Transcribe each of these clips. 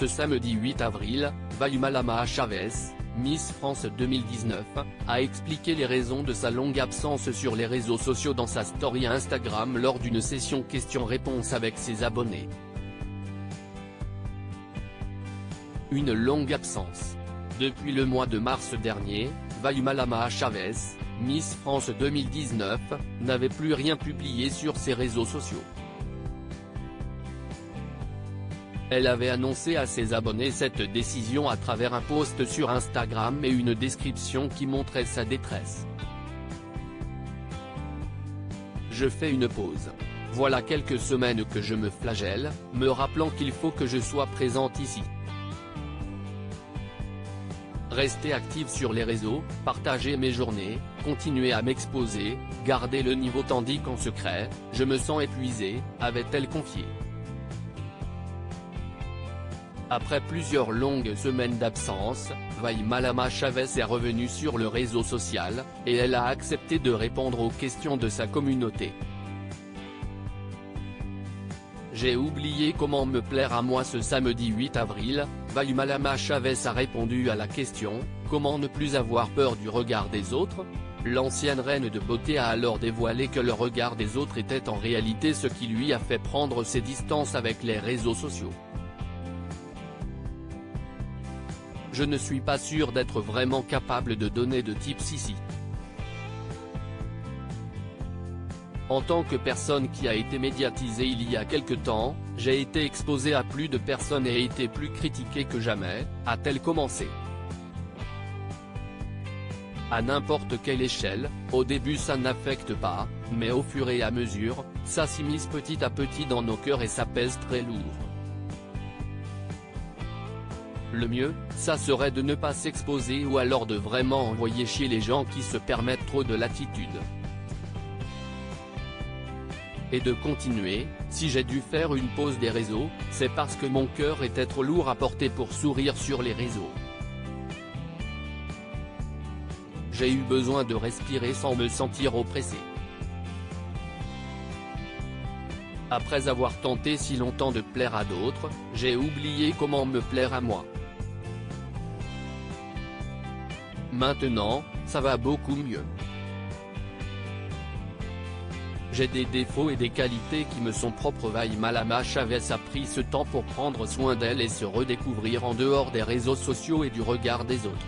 Ce samedi 8 avril, Malama Chavez, Miss France 2019, a expliqué les raisons de sa longue absence sur les réseaux sociaux dans sa story Instagram lors d'une session questions-réponses avec ses abonnés. Une longue absence. Depuis le mois de mars dernier, Malama Chavez, Miss France 2019, n'avait plus rien publié sur ses réseaux sociaux. Elle avait annoncé à ses abonnés cette décision à travers un post sur Instagram et une description qui montrait sa détresse. Je fais une pause. Voilà quelques semaines que je me flagelle, me rappelant qu'il faut que je sois présente ici. Rester active sur les réseaux, partager mes journées, continuer à m'exposer, garder le niveau tandis qu'en secret, je me sens épuisée, avait-elle confié. Après plusieurs longues semaines d'absence, Malama Chavez est revenue sur le réseau social, et elle a accepté de répondre aux questions de sa communauté. J'ai oublié comment me plaire à moi ce samedi 8 avril, Malama Chavez a répondu à la question « Comment ne plus avoir peur du regard des autres ?». L'ancienne reine de beauté a alors dévoilé que le regard des autres était en réalité ce qui lui a fait prendre ses distances avec les réseaux sociaux. Je ne suis pas sûre d'être vraiment capable de donner de tips ici. En tant que personne qui a été médiatisée il y a quelque temps, j'ai été exposée à plus de personnes et été plus critiquée que jamais, a-t-elle commencé. À n'importe quelle échelle, au début ça n'affecte pas, mais au fur et à mesure, ça s'immisce petit à petit dans nos cœurs et ça pèse très lourd. Le mieux, ça serait de ne pas s'exposer ou alors de vraiment envoyer chier les gens qui se permettent trop de l'attitude. Et de continuer, si j'ai dû faire une pause des réseaux, c'est parce que mon cœur était trop lourd à porter pour sourire sur les réseaux. J'ai eu besoin de respirer sans me sentir oppressé. Après avoir tenté si longtemps de plaire à d'autres, j'ai oublié comment me plaire à moi. Maintenant, ça va beaucoup mieux. J'ai des défauts et des qualités qui me sont propres. Malama Chavez a pris ce temps pour prendre soin d'elle et se redécouvrir en dehors des réseaux sociaux et du regard des autres.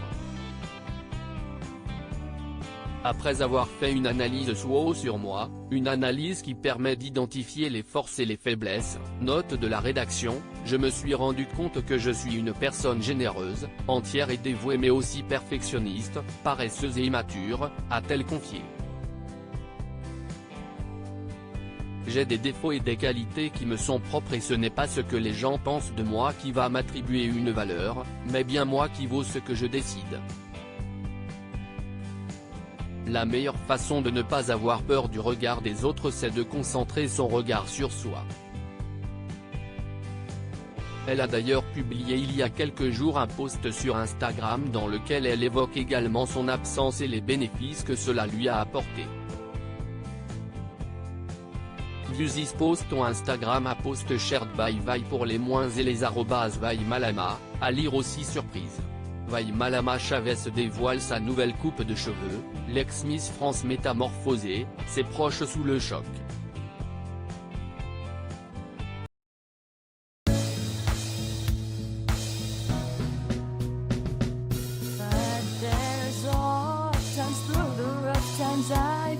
Après avoir fait une analyse SWOT sur moi, une analyse qui permet d'identifier les forces et les faiblesses, note de la rédaction, je me suis rendu compte que je suis une personne généreuse, entière et dévouée mais aussi perfectionniste, paresseuse et immature, a-t-elle confié. J'ai des défauts et des qualités qui me sont propres et ce n'est pas ce que les gens pensent de moi qui va m'attribuer une valeur, mais bien moi qui vaut ce que je décide. La meilleure façon de ne pas avoir peur du regard des autres c'est de concentrer son regard sur soi. Elle a d'ailleurs publié il y a quelques jours un post sur Instagram dans lequel elle évoque également son absence et les bénéfices que cela lui a apporté. View this post on Instagram a post shared by pour les moins et les @Malama, à lire aussi surprise. Malama Chavez dévoile sa nouvelle coupe de cheveux, l'ex-Miss France métamorphosée, ses proches sous le choc. But there's all times through the rough times I